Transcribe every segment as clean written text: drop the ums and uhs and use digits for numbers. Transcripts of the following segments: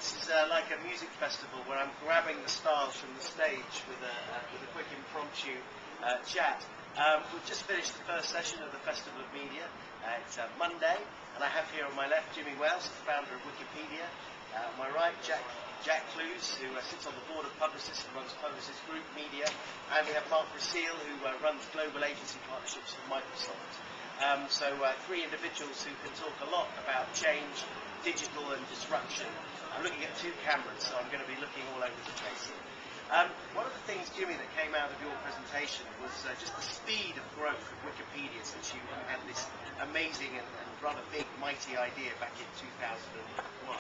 This is like a music festival where I'm grabbing the stars from the stage with a quick impromptu chat. We've just finished the first session of the Festival of Media. It's Monday, and I have here on my left Jimmy Wells, the founder of Wikipedia. On my right, Jack Klues, who sits on the board of Publicis and runs Publicis Group Media. And we have Marc Bresseel, who runs global agency partnerships for Microsoft. So three individuals who can talk a lot about change, digital and disruption. I'm looking at two cameras, so I'm going to be looking all over the place. One of the things, Jimmy, that came out of your presentation was just the speed of growth of Wikipedia since you had this amazing and rather big, mighty idea back in 2001.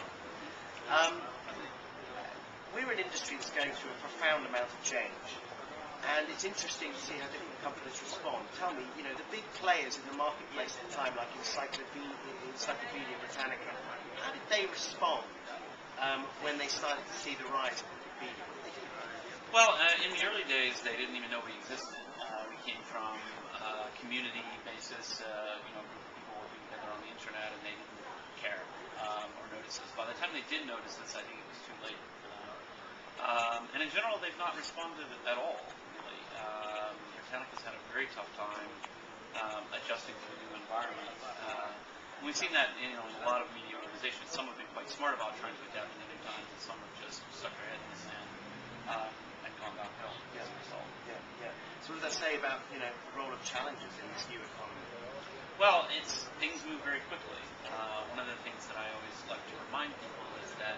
We're an industry that's going through a profound amount of change, and it's interesting to see how different companies respond. Tell me, you know, the big players in the marketplace at the time, like Encyclopedia Britannica, how did they respond when they started to see the rise of Wikipedia? What did they do? Well, in the early days, they didn't even know we existed. We came from a community basis, you know, people working together on the internet, and they didn't care or notice us. By the time they did notice us, I think it was too late for them. And in general, they've not responded at all, really. Britannica's had a very tough time adjusting to a new environment. We've seen that in a lot of media organizations. Some have been quite smart about trying to adapt in the new times, and some have just stuck their head in the sand and gone downhill as a result. Yeah. So what does that say about, you know, the role of challenges in this new economy? Well, things move very quickly. One of the things that I always like to remind people is that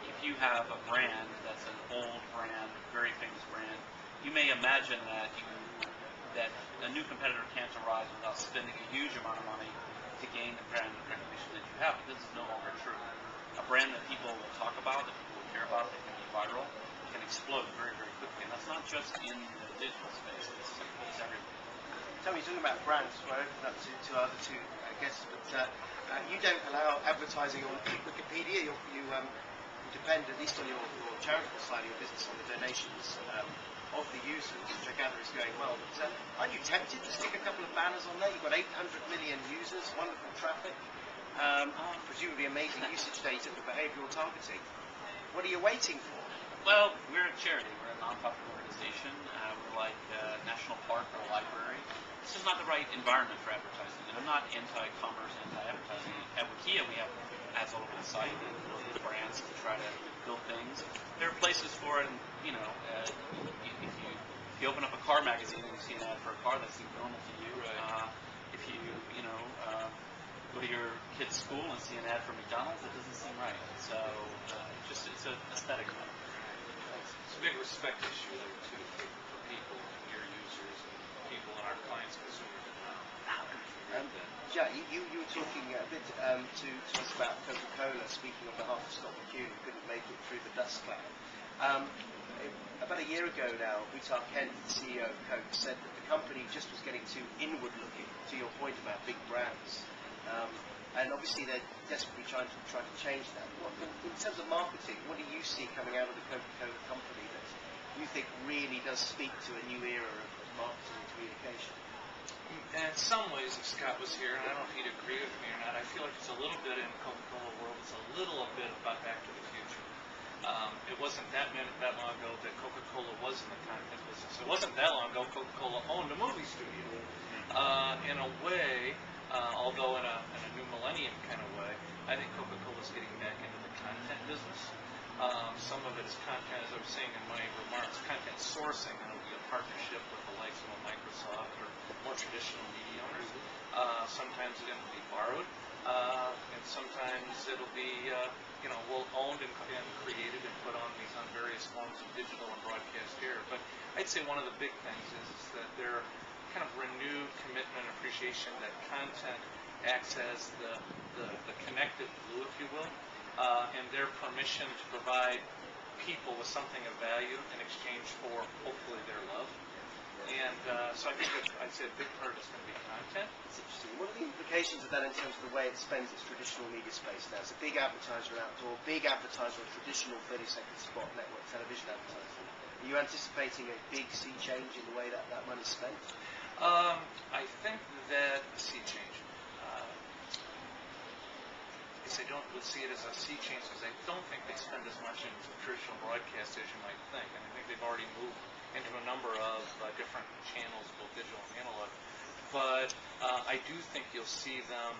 if you have a brand that's an old brand, very famous brand, you may imagine that a new competitor can't arise without spending a huge amount of money to gain the brand recognition that you have. But this is no longer true. A brand that people will talk about, that people will care about, that can be viral, can explode very, very quickly. And that's not just in the digital space. It's everywhere. Tell me, you're talking about brands, so I opened up to our other two guests, but you don't allow advertising on Wikipedia. You depend, at least on your charitable side of your business, on the donations of the users, which I gather is going well. But aren't you tempted to stick a couple of banners on there? You've got 800 million users, wonderful traffic, presumably amazing usage data for behavioural targeting. What are you waiting for? Well, we're a charity. We're a non-profit organization. We're like a national park or a library. This is not the right environment for advertising. And I'm not anti-commerce, anti-advertising. At Wikia, we have ads all over the site and build brands to try to build things. There are places for it, and, you know, if you open up a car magazine and you see an ad for a car, that seems normal to you. Right. If you go to your kid's school and see an ad for McDonald's, it doesn't seem right. So it's an aesthetic matter. It's a big respect issue there too for people, your users, and people and our clients, consumers. Jack, you were talking a bit to us about Coca-Cola, speaking on behalf of Stop the Queue, who couldn't make it through the dust cloud. About a year ago now, Vivaki, the CEO of Coke, said that the company just was getting too inward-looking, to your point about big brands. And obviously they're desperately trying to change that. In terms of marketing, what do you see coming out of the Coca-Cola company that you think really does speak to a new era of marketing and communication? And in some ways, if Scott was here, and I don't know if he'd agree with me or not, I feel like it's a little bit in the Coca-Cola world, it's a little bit about Back to the Future. It wasn't that long ago that Coca-Cola was in the content business. It wasn't that long ago Coca-Cola owned a movie studio. In a way, although in a new millennium kind of way, I think Coca-Cola is getting back into the content business. Some of it is content, as I was saying in my remarks, content sourcing, and it'll be a partnership with the likes of a Microsoft or more traditional media owners. Sometimes it's going to be borrowed, and sometimes it'll be owned and created and put on various forms of digital and broadcast era. But I'd say one of the big things is that there kind of renewed commitment and appreciation that content acts as the connective glue, if you will, and their permission to provide people with something of value in exchange for hopefully their love. And so I think I'd say a big part of it's going to be content. It's interesting. What are the implications of that in terms of the way it spends its traditional media space now? It's a big advertiser outdoor, big advertiser on traditional 30-second spot network television advertising. Are you anticipating a big sea change in the way that money's spent? I think that sea change. because they don't see it as a sea change, because I don't think they spend as much in traditional broadcast as you might think. And I think they've already moved into a number of different channels, both digital and analog. But I do think you'll see them,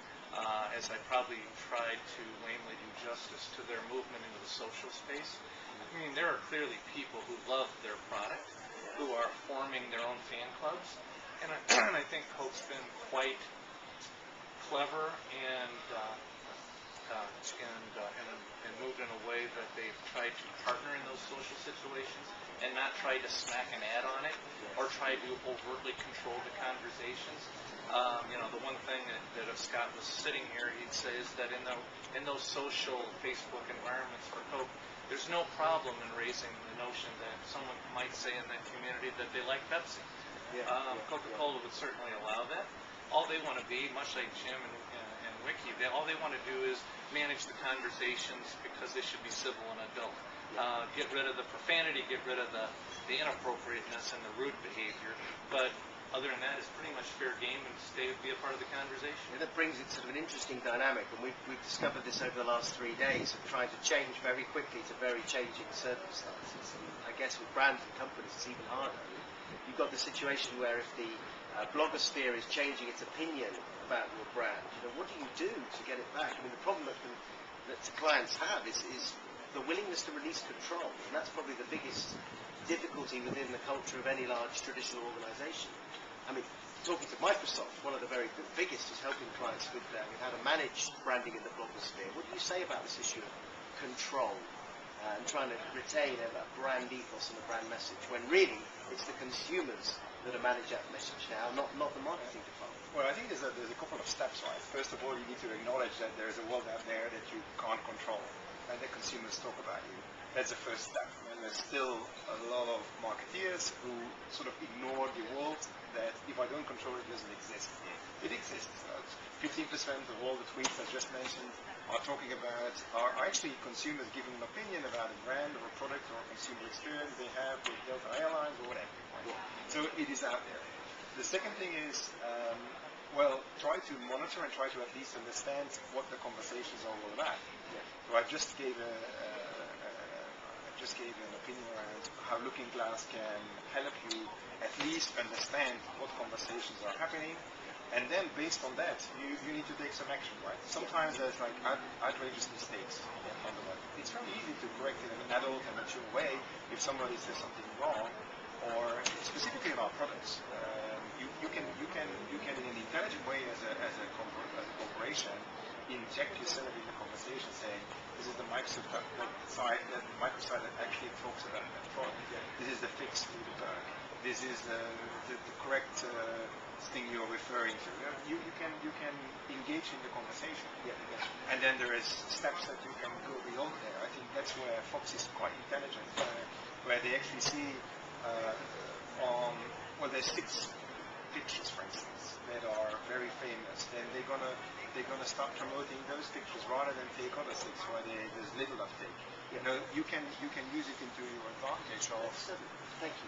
as I probably tried to lamely do justice to their movement into the social space. I mean, there are clearly people who love their product, who are forming their own fan clubs, and I think Coke's been quite clever and moved in a way that they've tried to partner in those social situations and not try to smack an ad on it or try to overtly control the conversations. The one thing that if Scott was sitting here, he'd say is that in those social Facebook environments for Coke, there's no problem in raising the notion that someone might say in that community that they like Pepsi. Coca-Cola would certainly allow that. All they want to be, much like Jim and Wiki, all they want to do is manage the conversations because they should be civil and adult. Get rid of the profanity, get rid of the inappropriateness and the rude behavior. But other than that, it's pretty much fair game and be a part of the conversation. And that brings it sort of an interesting dynamic, and we've discovered this over the last 3 days of trying to change very quickly to very changing circumstances. And I guess with brands and companies, it's even harder. You've got the situation where if the blogosphere is changing its opinion about your brand, what do you do to get it back? I mean, the problem that clients have is the willingness to release control, and that's probably the biggest difficulty within the culture of any large traditional organization. I mean, talking to Microsoft, one of the very biggest is helping clients with how to manage branding in the blogosphere. What do you say about this issue of control and trying to retain a brand ethos and a brand message, when really it's the consumers that are manage that message now, not the marketing department? Well, I think there's a couple of steps, right? First of all, you need to acknowledge that there's a world out there that you can't control, and the consumers talk about you. That's the first step. And there's still a lot of marketeers who sort of ignore the world that if I don't control it, doesn't exist. It exists. 15% of all the tweets I just mentioned are talking about, are actually consumers giving an opinion about a brand or a product or a consumer experience they have with Delta Airlines or whatever. Right? So it is out there. The second thing is, try to monitor and try to at least understand what the conversations are all about. So I just gave an opinion around how Looking Glass can help you at least understand what conversations are happening, and then based on that, you need to take some action, right? Sometimes there's like outrageous mistakes on the web. It's very easy to correct in an adult and mature way if somebody says something wrong, or specifically in our products. You can in an intelligent way as a corporation inject yourself in the conversation, saying this is the Microsoft side that actually talks about that product. This is the fix to the bug. This is the correct thing you're referring to. You can engage in the conversation, and then there is steps that you can go beyond there. I think that's where Fox is quite intelligent, where they actually see there's 6 pictures, for instance, that are very famous, then they're gonna start promoting those pictures rather than take other 6 where there's little uptake. You can use it into your advantage. Thank you.